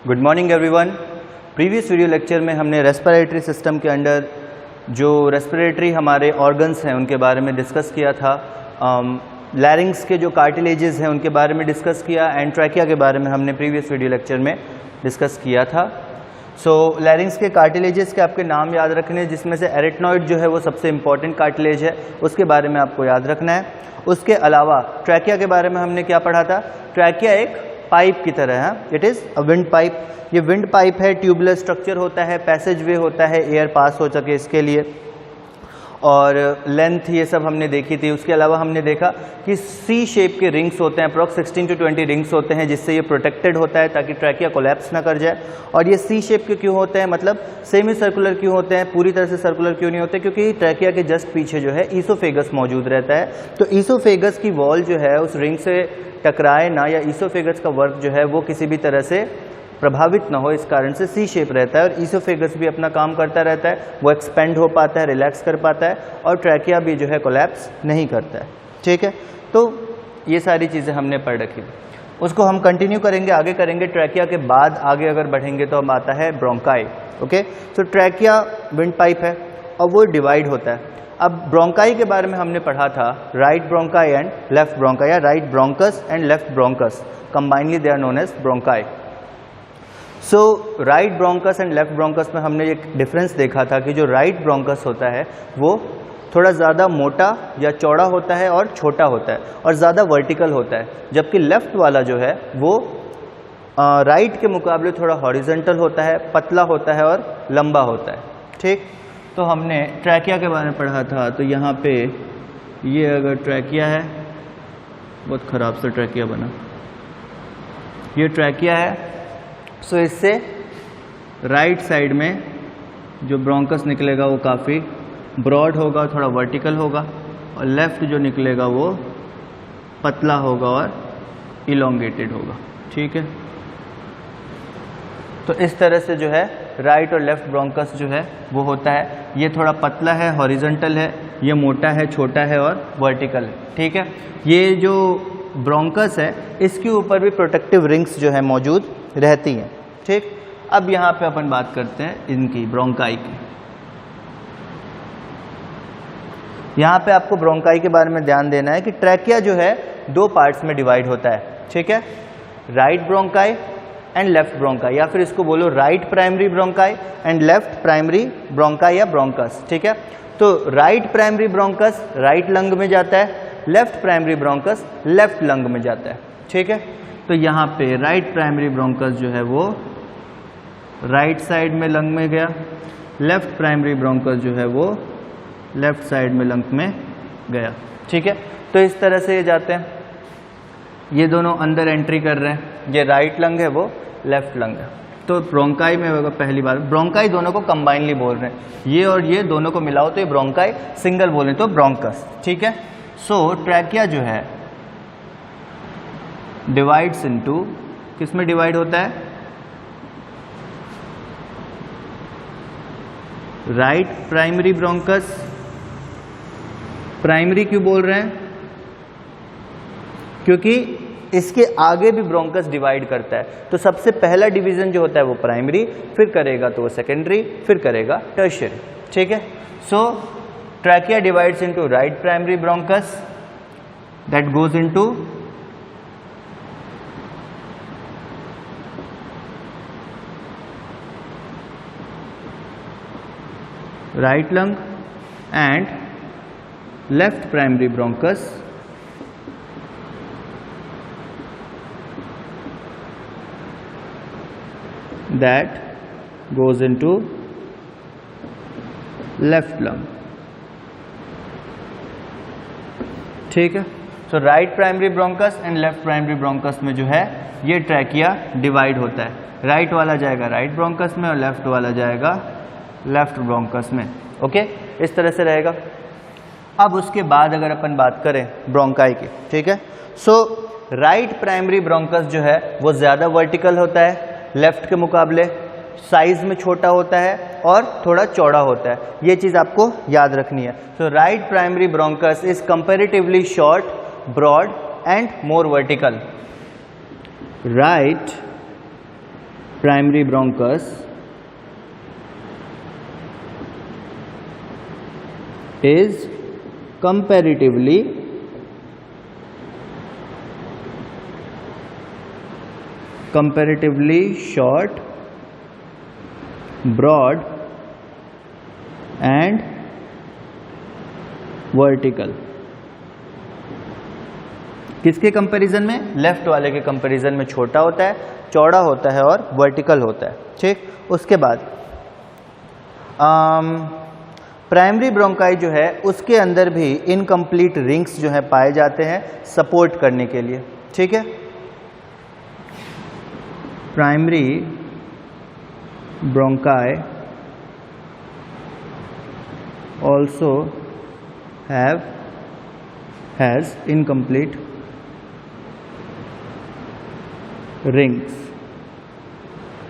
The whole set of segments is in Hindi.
Good morning everyone. Previous video lecture में हमने रेस्पिरेटरी सिस्टम के अंडर जो रेस्पिरेटरी हमारे ऑर्गन्स हैं उनके बारे में डिस्कस किया था। लैरिंग्स के जो कार्टिलेजेस हैं उनके बारे में डिस्कस किया एंड ट्रैकिया के बारे में हमने प्रीवियस वीडियो लेक्चर में डिस्कस किया था। लैरिंग्स के कार्टिलेजेस के आपके नाम याद रखने, जिसमें से एरिटनॉइड जो है वो सबसे इंपॉर्टेंट कार्टिलेज है, उसके बारे में आपको याद रखना है। उसके अलावा ट्रैकिया के बारे में हमने क्या पढ़ा था? ट्रैकिया एक पाइप की तरह है, it is a wind pipe. ये विंड पाइप है, ट्यूबुलर स्ट्रक्चर होता है, पैसेज वे होता है एयर पास हो सके इसके लिए, और लेंथ ये सब हमने देखी थी। उसके अलावा हमने देखा कि सी शेप के रिंग्स होते हैं, अप्रॉक्स 16 to 20 रिंग्स होते हैं, जिससे ये प्रोटेक्टेड होता है ताकि ट्रैकिया कोलैप्स ना कर जाए। और ये सी शेप के क्यों होते हैं, मतलब सेमी सर्कुलर क्यों होते हैं, पूरी तरह से सर्कुलर क्यों नहीं होते? क्योंकि ट्रैकिया के जस्ट पीछे जो है ईसोफेगस मौजूद रहता है। तो ईसोफेगस की वॉल जो है उस रिंग से टकराए ना, या ईसोफेगस का वर्क जो है वो किसी भी तरह से प्रभावित ना हो, इस कारण से सी शेप रहता है। और ईसोफेगस भी अपना काम करता रहता है, वो एक्सपेंड हो पाता है, रिलैक्स कर पाता है, और ट्रैकिया भी जो है कोलैप्स नहीं करता है। ठीक है, तो ये सारी चीज़ें हमने पढ़ रखी, उसको हम कंटिन्यू करेंगे, आगे करेंगे। ट्रैकिया के बाद आगे अगर बढ़ेंगे तो हम आता है ब्रोंकाई। ओके, तो ट्रैकिया विंड पाइप है और वो डिवाइड होता है। अब ब्रोंकाई के बारे में हमने पढ़ा था, right bronchi and left bronchi, या right bronchus and left bronchus, combinedly they are known as bronchi. So right bronchus and left bronchus में हमने एक डिफरेंस देखा था कि जो राइट ब्रोंकस होता है वो थोड़ा ज़्यादा मोटा या चौड़ा होता है और छोटा होता है और ज़्यादा वर्टिकल होता है, जबकि लेफ्ट वाला जो है वो राइट के मुकाबले थोड़ा हॉरिजेंटल होता है, पतला होता है और लंबा होता है। ठीक, तो हमने ट्रैकिया के बारे में पढ़ा था। तो यहाँ पे ये अगर ट्रैकिया है, बहुत ख़राब सा ट्रैकिया बना, ये ट्रैकिया है। सो इससे राइट साइड में जो ब्रोंकस निकलेगा वो काफ़ी ब्रॉड होगा, थोड़ा वर्टिकल होगा, और लेफ्ट जो निकलेगा वो पतला होगा और इलोंगेटेड होगा। ठीक है, तो इस तरह से जो है राइट और लेफ्ट ब्रोंकस जो है वो होता है। ये थोड़ा पतला है, हॉरिजॉन्टल है, ये मोटा है, छोटा है और वर्टिकल है। ठीक है, ये जो ब्रोंकस है इसके ऊपर भी प्रोटेक्टिव रिंग्स जो है मौजूद रहती हैं। ठीक, अब यहाँ पे अपन बात करते हैं इनकी ब्रोंकाई की। यहाँ पे आपको ब्रोंकाई के बारे में ध्यान देना है कि ट्रैकिया जो है दो पार्ट्स में डिवाइड होता है। ठीक है, right bronchi and left bronchi, या फिर इसको बोलो right primary bronchi and left primary bronchi या ब्रोंकस। ठीक है, तो right primary bronchus right lung में जाता है, left primary bronchus left lung में जाता है। ठीक है, तो यहाँ पे राइट प्राइमरी ब्रोंकस जो है वो राइट साइड में लंग में गया, लेफ्ट प्राइमरी ब्रोंकस जो है वो लेफ्ट साइड में लंग में गया। ठीक है, तो इस तरह से ये जाते हैं, ये दोनों अंदर एंट्री कर रहे हैं, ये राइट लंग है वो लेफ्ट लंग है। तो ब्रोंकाई में होगा पहली बार, ब्रोंकाई दोनों को कंबाइनली बोल रहे हैं, ये और ये दोनों को मिलाओ तो ये ब्रोंकाई, सिंगल बोले तो ब्रोंकस। ठीक है, सो ट्रैकिया जो है डिवाइड्स इनटू, किस में डिवाइड होता है? Right primary bronchus. प्राइमरी क्यों बोल रहे हैं? क्योंकि इसके आगे भी ब्रोंकस डिवाइड करता है, तो सबसे पहला डिवीजन जो होता है वो प्राइमरी, फिर करेगा तो वो सेकेंडरी, फिर करेगा टर्शियरी। ठीक है, so trachea divides into right primary bronchus that goes into right lung and left primary bronchus that goes into left lung. ठीक है, तो right primary bronchus and left primary bronchus में जो है ये ट्रैकिया डिवाइड होता है। राइट वाला जाएगा राइट ब्रोंकस में और लेफ्ट वाला जाएगा लेफ्ट ब्रोंकस में। ओके, इस तरह से रहेगा। अब उसके बाद अगर अपन बात करें ब्रोंकाई की, ठीक है, सो राइट प्राइमरी ब्रोंकस जो है वो ज़्यादा वर्टिकल होता है लेफ्ट के मुकाबले, साइज में छोटा होता है और थोड़ा चौड़ा होता है। ये चीज़ आपको याद रखनी है। So right primary bronchus is comparatively short, broad and more vertical. Right primary bronchus is comparatively short, broad and vertical। किसके कंपैरिजन में? लेफ्ट वाले के कंपैरिजन में छोटा होता है, चौड़ा होता है और वर्टिकल होता है। ठीक, उसके बाद प्राइमरी ब्रोंकाई जो है उसके अंदर भी इनकम्प्लीट रिंग्स जो है पाए जाते हैं सपोर्ट करने के लिए। ठीक है, primary bronchi also has incomplete rings.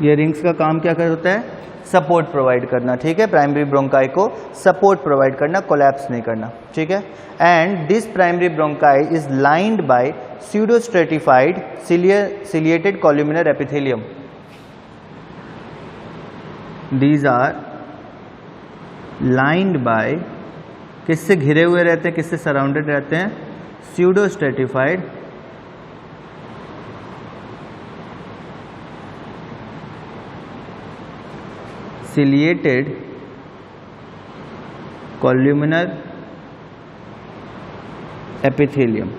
ये रिंग्स का काम क्या होता है? सपोर्ट प्रोवाइड करना। ठीक है, प्राइमरी ब्रोंकाई को सपोर्ट प्रोवाइड करना, कोलैप्स नहीं करना। ठीक है, and this primary bronchi is lined by pseudostratified ciliated columnar epithelium. These are lined by, किससे घिरे हुए रहते हैं, किससे सराउंडेड रहते हैं? स्यूडोस्ट्रेटिफाइड ciliated columnar epithelium।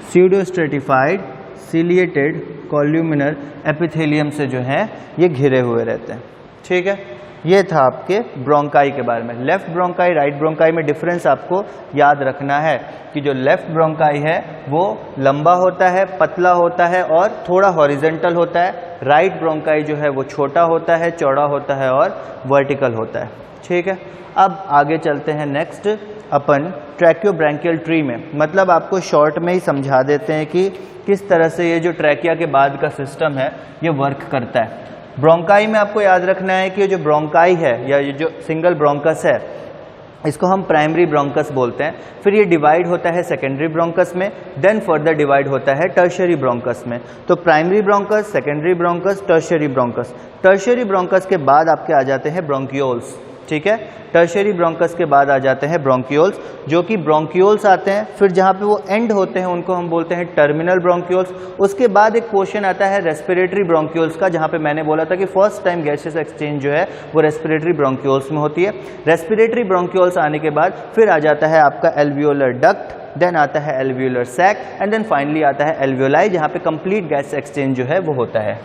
pseudostratified ciliated columnar epithelium से जो है ये घिरे हुए रहते हैं। ठीक है, ये था आपके ब्रोंकाई के बारे में। लेफ्ट ब्रोंकाई राइट ब्रोंकाई में डिफरेंस आपको याद रखना है कि जो लेफ्ट ब्रोंकाई है वो लंबा होता है, पतला होता है और थोड़ा हॉरिजेंटल होता है। राइट ब्रोंकाई जो है वो छोटा होता है, चौड़ा होता है और वर्टिकल होता है। ठीक है, अब आगे चलते हैं नेक्स्ट अपन ट्रैकियोब्रैंकियल ट्री में। मतलब आपको शॉर्ट में ही समझा देते हैं कि किस तरह से ये जो ट्रैकिया के बाद का सिस्टम है ये वर्क करता है। ब्रोंकाई में आपको याद रखना है कि ये जो ब्रोंकाई है या ये जो सिंगल ब्रोंकस है इसको हम प्राइमरी ब्रोंकस बोलते हैं। फिर ये डिवाइड होता है सेकेंडरी ब्रोंकस में, देन फर्दर डिवाइड होता है टर्शियरी ब्रोंकस में। तो primary bronchus, secondary bronchus, tertiary bronchus. Tertiary bronchus के बाद आपके आ जाते हैं ब्रोंकियोल्स। ठीक है, टर्शियरी ब्रोंकस के बाद आ जाते हैं ब्रोंकियोल्स, जो कि ब्रोंकियोल्स आते हैं। फिर जहाँ पे वो एंड होते हैं उनको हम बोलते हैं टर्मिनल ब्रोंकियोल्स। उसके बाद एक पोर्शन आता है रेस्पिरेटरी ब्रोंकियोल्स का, जहाँ पे मैंने बोला था कि फर्स्ट टाइम गैसेस एक्सचेंज जो है वो रेस्पिरेटरी ब्रोंकियोल्स में होती है। रेस्पिरेटरी ब्रोंकियोल्स आने के बाद फिर आ जाता है आपका एल्वियोलर डक्ट, देन आता है alveolar sac and then finally आता है एल्वियोलाई, जहाँ पे कंप्लीट गैस एक्सचेंज जो है वो होता है।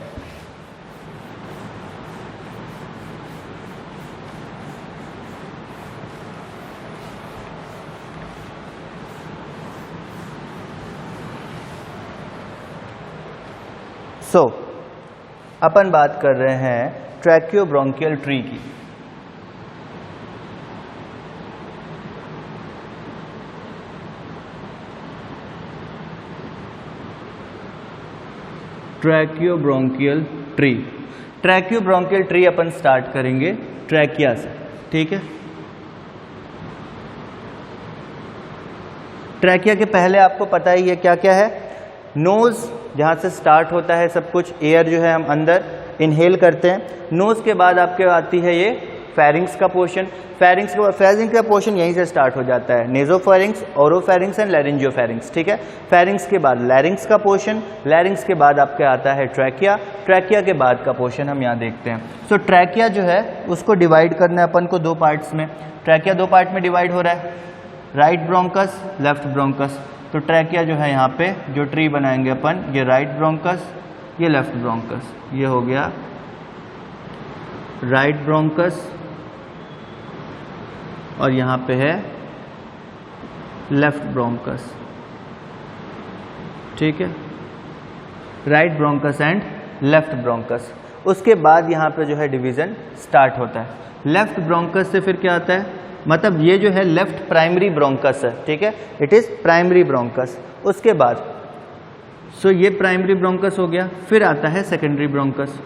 अपन बात कर रहे हैं ट्रैकियोब्रोंकियल ट्री की। ट्रैकियोब्रोंकियल ट्री, ट्रैकियोब्रोंकियल ट्री अपन स्टार्ट करेंगे ट्रैकिया से। ठीक है, ट्रैकिया के पहले आपको पता ही है क्या क्या है। नोज जहाँ से स्टार्ट होता है सब कुछ, एयर जो है हम अंदर इनहेल करते हैं। नोज के बाद आपके आती है ये फेरिंग्स का पोर्शन। फेरिंग्स का पोर्शन यहीं से स्टार्ट हो जाता है, नेजोफेरिंग्स, ओरोफेरिंग्स एंड लैरिंजियोफेरिंग्स। ठीक है, फेरिंग्स के बाद लैरिंग्स का पोर्शन, लैरिंग्स के बाद आपके आता है ट्रैकिया, ट्रैकिया के बाद का पोर्शन हम यहाँ देखते हैं। सो ट्रैकिया जो है उसको डिवाइड करना है अपन को दो पार्ट्स में। ट्रैकिया दो पार्ट में डिवाइड हो रहा है, राइट ब्रोंकस, लेफ्ट ब्रोंकस। तो ट्रैकिया जो है यहाँ पे जो ट्री बनाएंगे अपन, ये राइट ब्रोंकस, ये लेफ्ट ब्रोंकस, ये हो गया राइट ब्रोंकस और यहाँ पे है लेफ्ट ब्रोंकस। ठीक है, right bronchus and left bronchus. उसके बाद यहाँ पे जो है डिवीजन स्टार्ट होता है। लेफ्ट ब्रोंकस से फिर क्या आता है, मतलब ये जो है लेफ्ट प्राइमरी ब्रोंकस है। ठीक है, इट इज प्राइमरी ब्रोंकस। उसके बाद ये प्राइमरी ब्रोंकस हो गया, फिर आता है सेकेंडरी ब्रोंकस।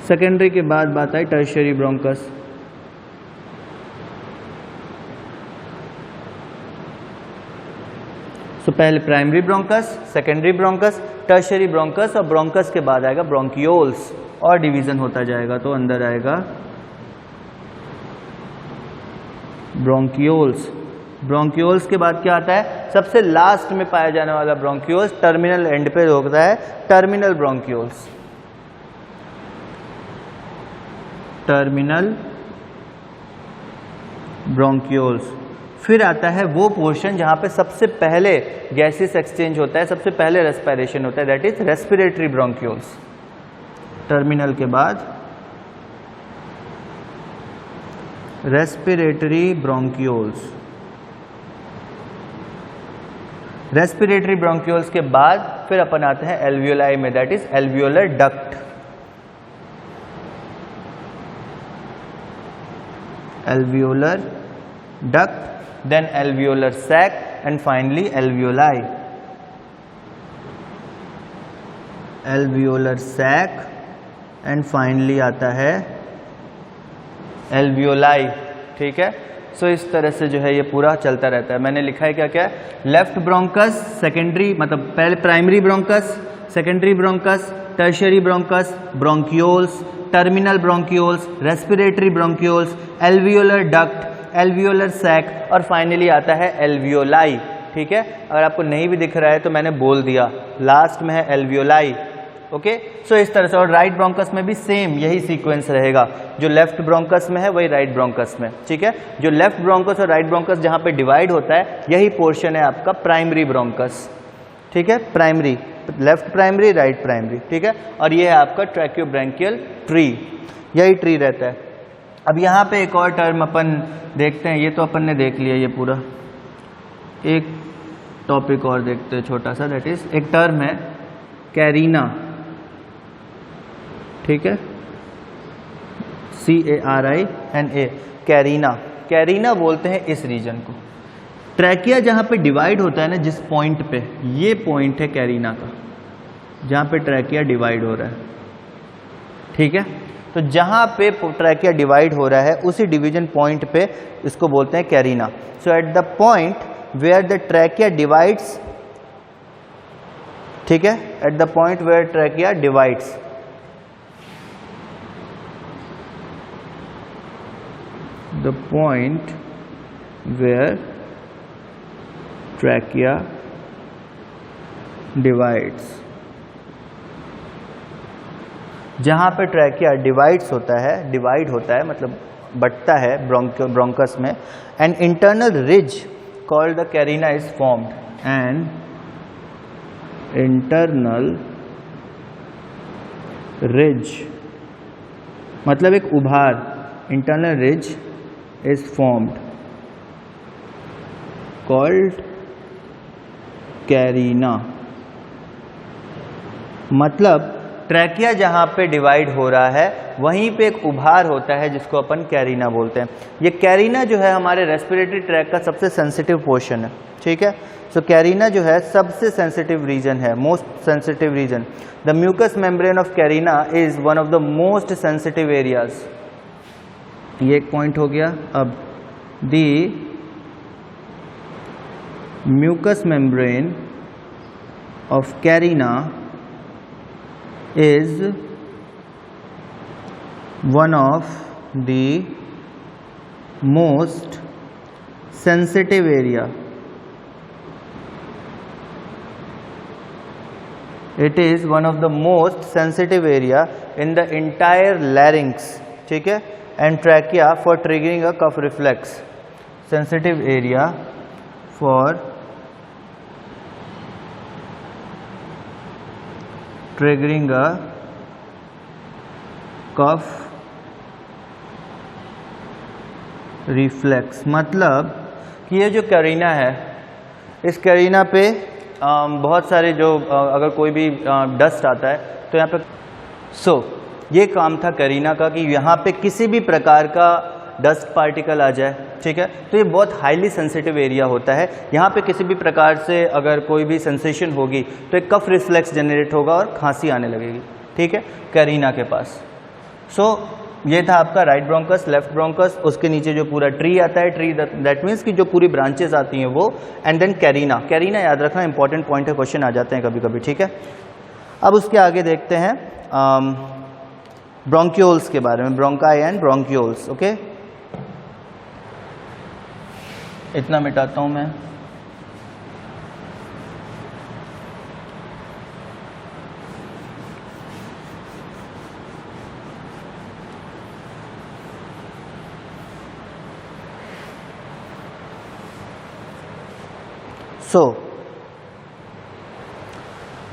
सेकेंडरी के बाद बात आई टर्शियरी ब्रोंकस। सो पहले primary bronchus, secondary bronchus, tertiary bronchus और ब्रोंकस के बाद आएगा ब्रोंकियोल्स और डिवीजन होता जाएगा। तो अंदर आएगा ब्रोंकियोल्स। ब्रोंकियोल्स के बाद क्या आता है? सबसे लास्ट में पाया जाने वाला ब्रोंकियोल्स टर्मिनल एंड पे होता है, टर्मिनल ब्रोंकियोल्स। Terminal bronchioles. फिर आता है वो पोर्शन जहां पे सबसे पहले गैसेस एक्सचेंज होता है, सबसे पहले रेस्पिरेशन होता है, that is respiratory bronchioles. Terminal के बाद रेस्पिरेटरी ब्रोंकियोल्स। रेस्पिरेटरी ब्रोंकियोल्स के बाद फिर अपन आते हैं एल्वियोलाई में, that is alveolar duct. Alveolar duct, then alveolar sac and finally alveoli. Alveolar sac and finally आता है एल्वियोलाई। ठीक है, सो इस तरह से जो है ये पूरा चलता रहता है। मैंने लिखा है क्या क्या? लेफ्ट ब्रोंकस, सेकेंडरी मतलब पहले primary bronchus, secondary bronchus, tertiary bronchus, bronchioles, terminal bronchioles, respiratory bronchioles, alveolar duct, alveolar sac और फाइनली आता है एल्वियोलाई। ठीक है, अगर आपको नहीं भी दिख रहा है तो मैंने बोल दिया, लास्ट में है एल्वियोलाई। ओके, सो इस तरह से। और राइट ब्रोंकस में भी सेम यही सीक्वेंस रहेगा, जो लेफ्ट ब्रोंकस में है वही राइट ब्रोंकस में। ठीक है, जो लेफ्ट ब्रोंकस और राइट ब्रोंकस जहां पे डिवाइड होता है यही पोर्शन है आपका प्राइमरी ब्रोंकस। ठीक है, primary, left primary, right primary. ठीक है, और ये है आपका ट्रैक्योब्रैंकियल ट्री, यही ट्री रहता है। अब यहाँ पे एक और टर्म अपन देखते हैं, ये तो अपन ने देख लिया ये पूरा। एक टॉपिक और देखते हैं छोटा सा, दैट इज एक टर्म है कैरिना। ठीक है, CARINA, कैरिना। कैरिना बोलते हैं इस रीजन को। ट्रैकिया जहां पे डिवाइड होता है ना, जिस पॉइंट पे, ये पॉइंट है कैरिना का, जहां पे ट्रैकिया डिवाइड हो रहा है। ठीक है, तो जहां पे ट्रैकिया डिवाइड हो रहा है उसी डिवीजन पॉइंट पे इसको बोलते हैं carina. So at the point where the trachea divides, ठीक है, at the point where trachea divides, the point where trachea divides, जहां पे ट्रैकिया डिवाइड्स होता है, डिवाइड होता है मतलब बटता है ब्रोंकस में, an internal ridge called the carina is formed. And internal ridge मतलब एक उभार, internal ridge is formed called carina. मतलब ट्रैकिया जहां पे डिवाइड हो रहा है वहीं पे एक उभार होता है जिसको अपन कैरिना बोलते हैं। ये कैरिना जो है हमारे रेस्पिरेटरी ट्रैक का सबसे सेंसिटिव पोर्शन है। ठीक है, सो कैरिना जो है सबसे सेंसिटिव रीजन है, most sensitive region. The mucous membrane of carina is one of the most sensitive areas. ये एक पॉइंट हो गया। अब the mucous membrane of carina is one of the most sensitive area. It is one of the most sensitive area in the entire larynx. ठीक है, and trachea for triggering a cough reflex. Sensitive area for triggering a cough reflex। मतलब कि ये जो कैरिना है, इस कैरिना पे बहुत सारे जो अगर कोई भी डस्ट आता है तो यहाँ पे ये काम था कैरिना का कि यहाँ पे किसी भी प्रकार का डस्ट पार्टिकल आ जाए। ठीक है, तो ये बहुत हाईली सेंसिटिव एरिया होता है। यहाँ पे किसी भी प्रकार से अगर कोई भी सेंसेशन होगी तो एक कफ रिफ्लेक्स जनरेट होगा और खांसी आने लगेगी। ठीक है, कैरिना के पास। सो ये था आपका राइट ब्रोंकस, लेफ्ट ब्रोंकस, उसके नीचे जो पूरा ट्री आता है, ट्री दैट मीन्स कि जो पूरी ब्रांचेस आती हैं वो, एंड देन कैरिना। कैरिना याद रखना इंपॉर्टेंट पॉइंट है, क्वेश्चन आ जाते हैं कभी कभी, ठीक है। अब उसके आगे देखते हैं ब्रोंक्यूल्स के बारे में, ब्रोंकाई एंड ब्रोंक्यूल्स। ओके, इतना मिटाता हूं मैं।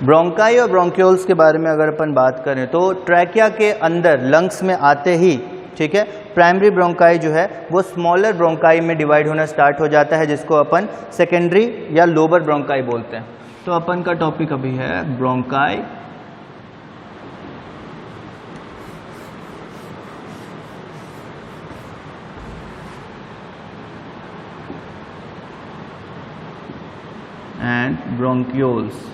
ब्रोंकाई और ब्रोंक्यूल्स के बारे में अगर अपन बात करें तो ट्रैकिया के अंदर लंग्स में आते ही, ठीक है, प्राइमरी ब्रोंकाई जो है वो स्मॉलर ब्रोंकाई में डिवाइड होना स्टार्ट हो जाता है, जिसको अपन सेकेंडरी या लोअर ब्रोंकाई बोलते हैं। तो अपन का टॉपिक अभी है bronchi and bronchioles.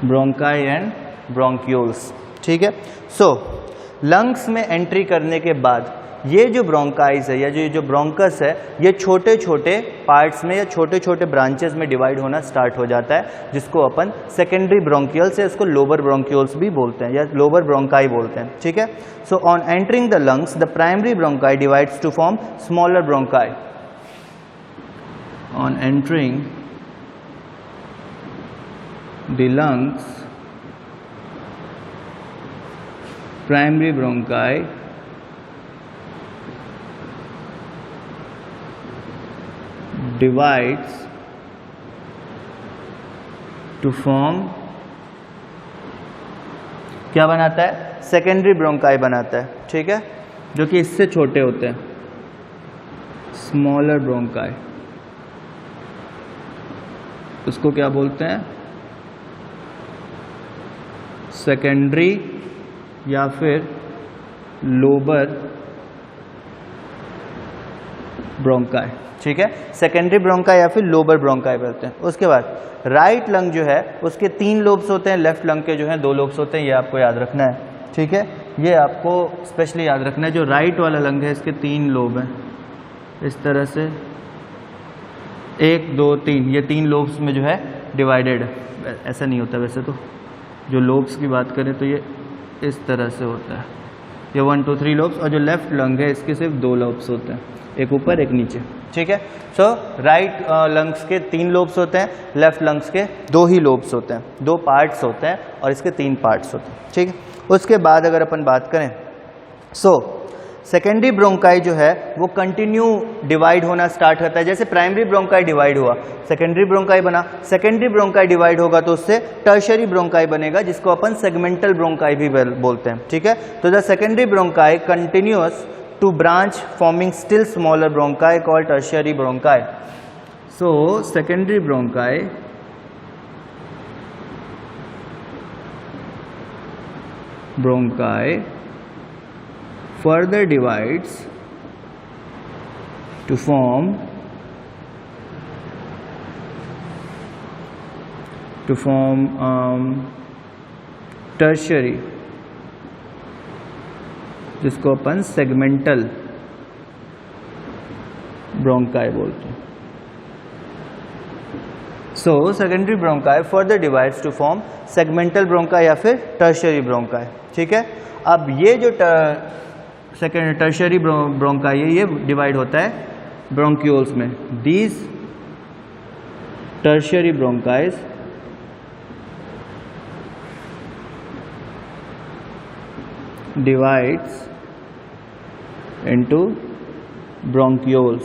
Bronchi and bronchioles, ठीक है। सो लंग्स में एंट्री करने के बाद ये जो ब्रोंकाइज है या जो ब्रोंकस है, ये छोटे छोटे पार्ट्स में या छोटे छोटे ब्रांचेस में डिवाइड होना स्टार्ट हो जाता है, जिसको अपन सेकेंडरी ब्रोंक्यूल्स या इसको लोअर ब्रोंक्यूल्स भी बोलते हैं या लोअर ब्रोंकाई बोलते हैं, ठीक है। So on entering the lungs the primary bronchi divides to form smaller bronchi. On entering the lungs, primary bronchi divides to form, क्या बनाता है, सेकेंडरी ब्रोंकाई बनाता है, ठीक है, जो कि इससे छोटे होते हैं, स्मॉलर ब्रोंकाई। उसको क्या बोलते हैं, सेकेंडरी या फिर लोअर ब्रोंकाई, ठीक है, सेकेंडरी ब्रोंकाई या फिर लोअर ब्रोंकाई बोलते हैं। उसके बाद राइट लंग जो है उसके 3 लोब्स होते हैं, लेफ्ट लंग के जो है 2 लोब्स होते हैं, ये आपको याद रखना है, ठीक है। ये आपको स्पेशली याद रखना है, जो राइट वाला लंग है इसके 3 लोब हैं, इस तरह से 1 2 3, ये 3 लोब्स में जो है डिवाइडेड है। ऐसा नहीं होता वैसे तो, जो लोब्स की बात करें तो ये इस तरह से होता है, ये 1 2 3 लोब्स, और जो लेफ्ट लंग है इसके सिर्फ 2 लोब्स होते हैं, एक ऊपर एक नीचे, ठीक है। सो राइट लंग्स के 3 लोब्स होते हैं, लेफ्ट लंग्स के 2 ही लोब्स होते हैं, 2 पार्ट्स होते हैं और इसके 3 पार्ट्स होते हैं, ठीक है। उसके बाद अगर अपन बात करें, सेकेंडरी ब्रोंकाई जो है वो कंटिन्यू डिवाइड होना स्टार्ट होता है, जैसे प्राइमरी ब्रोंकाई डिवाइड हुआ, सेकेंडरी ब्रोंकाई बना, सेकेंडरी ब्रोंकाई डिवाइड होगा तो उससे टर्शियरी ब्रोंकाई बनेगा, जिसको अपन सेगमेंटल ब्रोंकाई भी बोलते हैं, ठीक है। तो the secondary bronchi continuous to branch forming still smaller bronchi called tertiary bronchi. So secondary bronchi further divides to form tertiary, जिसको अपन सेगमेंटल ब्रोंकाई बोलते हैं। So secondary bronchi further divides to form segmental bronchi या फिर टर्शियरी ब्रोंकाई, ठीक है। अब ये जो सेकेंड टर्शियरी ब्रोंकाई है ये डिवाइड होता है ब्रोंक्यूल्स में। These tertiary bronchi divides into bronchioles.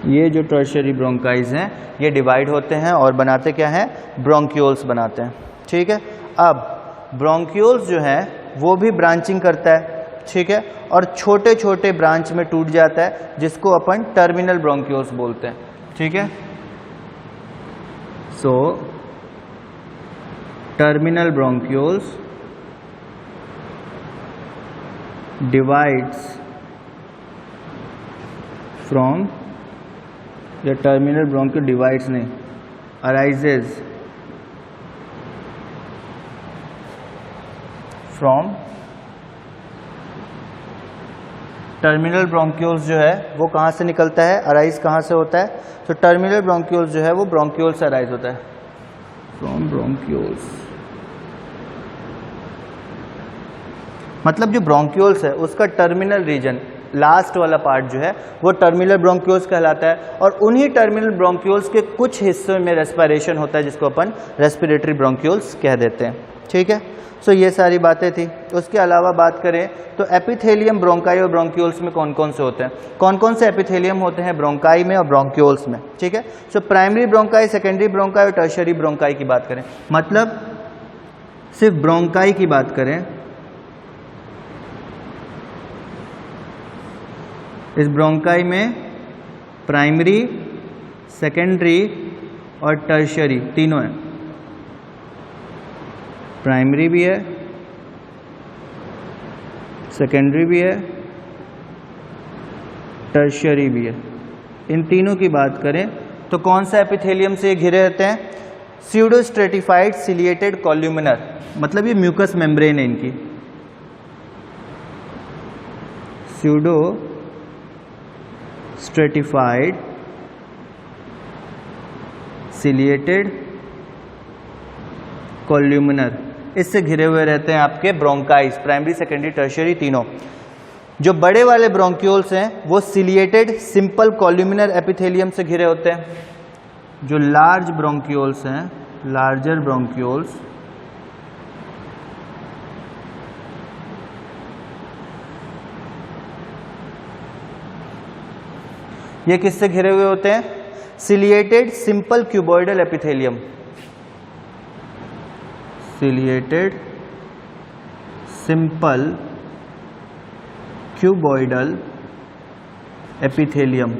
ये जो टर्शियरी ब्रोंकाइज हैं ये डिवाइड होते हैं और बनाते क्या हैं, ब्रोंक्यूल्स बनाते हैं, ठीक है। अब ब्रोंक्यूल्स जो है वो भी ब्रांचिंग करता है, ठीक है, और छोटे छोटे ब्रांच में टूट जाता है, जिसको अपन टर्मिनल ब्रोंक्यूल्स बोलते हैं, ठीक है। So terminal bronchioles divides from, या टर्मिनल ब्रोंक्यूल डिवाइड्स नहीं, अराइजेज फ्रॉम टर्मिनल ब्रोंक्यूल्स जो है वो कहाँ से निकलता है, अराइज कहाँ से होता है, तो टर्मिनल ब्रोंक्यूल्स जो है वो ब्रोंक्यूल से अराइज होता है, फ्रॉम ब्रोंक्यूल्स। मतलब जो ब्रोंक्यूल्स है उसका टर्मिनल रीजन, लास्ट वाला पार्ट जो है वो टर्मिनल ब्रोंक्यूल्स कहलाता है, और उन्हीं टर्मिनल ब्रोंक्यूल्स के कुछ हिस्सों में रेस्पिरेशन होता है जिसको अपन रेस्पिरेटरी ब्रोंक्यूल्स कह देते हैं। ठीक है, सो ये सारी बातें थी। उसके अलावा बात करें तो एपिथेलियम ब्रोंकाई और ब्रोंक्यूल्स में कौन कौन से होते हैं, कौन कौन से एपिथेलियम होते हैं ब्रोंकाई में और ब्रोंक्यूल्स में। ठीक है, so primary bronchi, secondary bronchi और टर्शियरी ब्रोंकाई की बात करें, मतलब सिर्फ ब्रोंकाई की बात करें, इस ब्रोंकाई में प्राइमरी, सेकेंडरी और टर्शियरी तीनों हैं। प्राइमरी भी है, सेकेंडरी भी है, टर्शियरी भी है। इन तीनों की बात करें तो कौन सा एपिथेलियम से घिरे रहते हैं, स्यूडोस्ट्रेटिफाइड सिलिएटेड कॉल्यूमिनर, मतलब ये म्यूकस मेम्ब्रेन है इनकी, स्यूडो स्ट्रेटिफाइड सिलिएटेड कॉल्यूमिनर, इससे घिरे हुए रहते हैं आपके ब्रोंकाइज, प्राइमरी, सेकेंडरी, टर्शियरी तीनों। जो बड़े वाले ब्रोंक्यूल्स हैं वो सिलिएटेड सिंपल कॉल्यूमिनर एपिथेलियम से घिरे होते हैं। जो लार्ज ब्रोंक्यूल्स हैं, लार्जर ब्रोंक्यूल्स, ये किससे घिरे हुए होते हैं, ciliated simple cuboidal epithelium, ciliated simple cuboidal epithelium.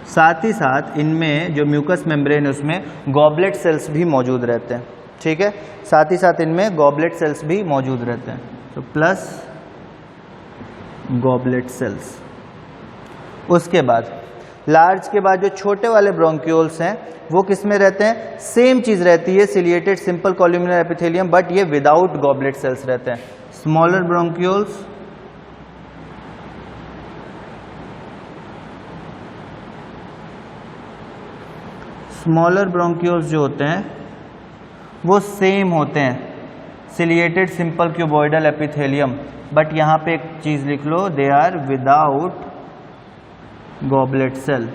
साथ ही साथ इनमें जो म्यूकस मेम्ब्रेन है उसमें गॉबलेट सेल्स भी मौजूद रहते हैं। ठीक है, साथ ही साथ इनमें गॉबलेट सेल्स भी मौजूद रहते हैं, तो प्लस गॉबलेट सेल्स। उसके बाद लार्ज के बाद जो छोटे वाले ब्रोंक्यूल्स हैं वो किस में रहते हैं, सेम चीज रहती है, ciliated simple columnar epithelium, but ये विदाउट गॉबलेट सेल्स रहते हैं। स्मॉलर ब्रोंक्यूल्स, स्मॉलर ब्रोंक्यूल्स जो होते हैं वो सेम होते हैं, ciliated simple cuboidal epithelium, but यहां पे एक चीज लिख लो, they are without goblet cell.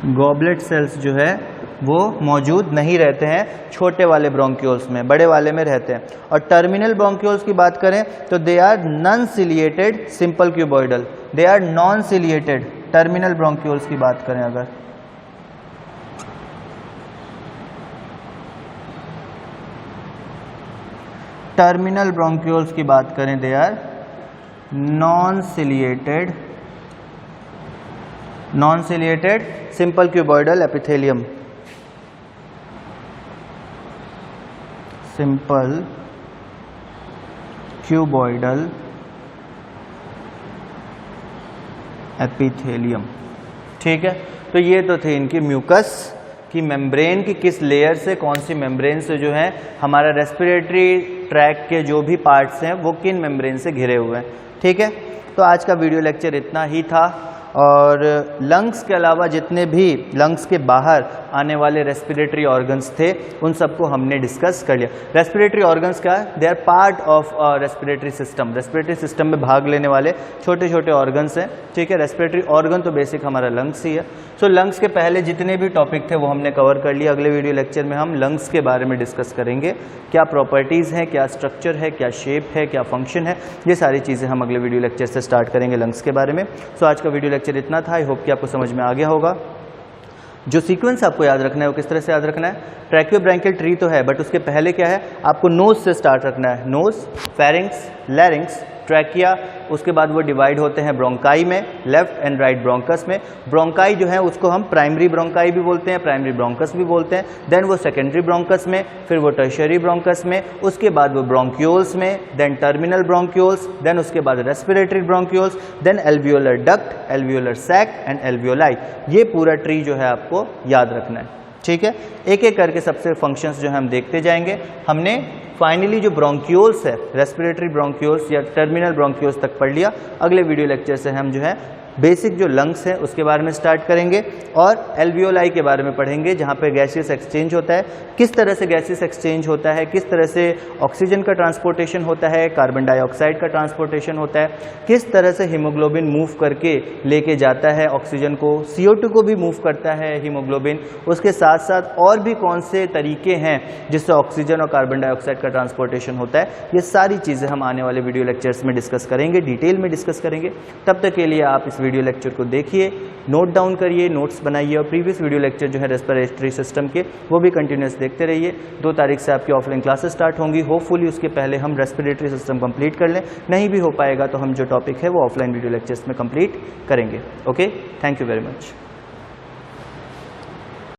Goblet cells जो है वो मौजूद नहीं रहते हैं छोटे वाले ब्रोंक्यूल्स में, बड़े वाले में रहते हैं। और टर्मिनल ब्रोंक्यूल्स की बात करें तो they are non ciliated simple cuboidal, they are non ciliated. Terminal bronchioles की बात करें अगर, टर्मिनल ब्रोंक्यूल्स की बात करें, they are non ciliated, non ciliated simple cuboidal epithelium, simple cuboidal epithelium. ठीक है, तो ये तो थे इनकी म्यूकस की मेम्ब्रेन की किस लेयर से, कौन सी मेम्ब्रेन से जो है हमारा रेस्पिरेटरी ट्रैक के जो भी पार्ट्स हैं वो किन मेम्ब्रेन से घिरे हुए हैं। ठीक है, तो आज का वीडियो लेक्चर इतना ही था। और लंग्स के अलावा जितने भी लंग्स के बाहर आने वाले रेस्पिरेटरी ऑर्गन्स थे उन सबको हमने डिस्कस कर लिया। रेस्पिरेटरी ऑर्गन्स क्या है, they are part of respiratory system, respiratory system में भाग लेने वाले छोटे छोटे ऑर्गन्स हैं। ठीक है, रेस्पिरेटरी ऑर्गन तो बेसिक हमारा लंग्स ही है। सो लंग्स के पहले जितने भी टॉपिक थे वो हमने कवर कर लिया। अगले वीडियो लेक्चर में हम लंग्स के बारे में डिस्कस करेंगे, क्या प्रॉपर्टीज़ हैं, क्या स्ट्रक्चर है, क्या शेप है, क्या फंक्शन है, ये सारी चीज़ें हम अगले वीडियो लेक्चर से स्टार्ट करेंगे लंग्स के बारे में। सो आज का वीडियो लेक्चर इतना था। आई होप कि आपको समझ में आ गया होगा। जो सीक्वेंस आपको याद रखना है वो किस तरह से याद रखना है, ट्रैकियोब्रैंकियल ट्री तो है बट उसके पहले क्या है, आपको नोज से स्टार्ट रखना है। नोज, फेरिंग्स, लैरिंग्स, ट्रैकिया, उसके बाद वो डिवाइड होते हैं ब्रोंकाई में, लेफ्ट एंड राइट ब्रोंकस में। ब्रोंकाई जो है उसको हम प्राइमरी ब्रोंकाई भी बोलते हैं, प्राइमरी ब्रोंकस भी बोलते हैं। देन वो सेकेंडरी ब्रोंकस में, फिर वो टर्शियरी ब्रोंकस में, उसके बाद वो ब्रोंक्यूल्स में, देन टर्मिनल ब्रोंक्यूल्स, देन उसके बाद respiratory bronchioles, then alveolar duct, alveolar sac and alveoli. ये पूरा ट्री जो है आपको याद रखना है, ठीक है। एक एक करके सबसे फंक्शंस जो है हम देखते जाएंगे। हमने फाइनली जो ब्रोंक्यूल्स है, रेस्पिरेटरी ब्रोंक्यूल्स या टर्मिनल ब्रोंक्यूल्स तक पढ़ लिया। अगले वीडियो लेक्चर से हम जो है बेसिक जो लंग्स है उसके बारे में स्टार्ट करेंगे और एल्वियोलाई के बारे में पढ़ेंगे, जहाँ पे गैसियस एक्सचेंज होता है, किस तरह से गैसियस एक्सचेंज होता है, किस तरह से ऑक्सीजन का ट्रांसपोर्टेशन होता है, कार्बन डाइऑक्साइड का ट्रांसपोर्टेशन होता है, किस तरह से हीमोग्लोबिन मूव करके लेके जाता है ऑक्सीजन को, CO2 को भी मूव करता है हीमोग्लोबिन। उसके साथ साथ और भी कौन से तरीके हैं जिससे ऑक्सीजन और कार्बन डाइऑक्साइड का ट्रांसपोर्टेशन होता है। ये सारी चीज़ें हम आने वाले वीडियो लेक्चर्स में डिस्कस करेंगे, डिटेल में डिस्कस करेंगे। तब तक के लिए आप इस वीडियो लेक्चर को देखिए, नोट डाउन करिए, नोट्स बनाइए और प्रीवियस वीडियो लेक्चर जो है रेस्पिरेटरी सिस्टम के वो भी कंटिन्यूस देखते रहिए। 2 तारीख से आपकी ऑफलाइन क्लासेस स्टार्ट होंगी। होपफुली उसके पहले हम रेस्पिरेटरी सिस्टम कंप्लीट कर लें, नहीं भी हो पाएगा तो हम जो टॉपिक है वो ऑफलाइन वीडियो लेक्चर्स में कंप्लीट करेंगे। Okay, thank you very much.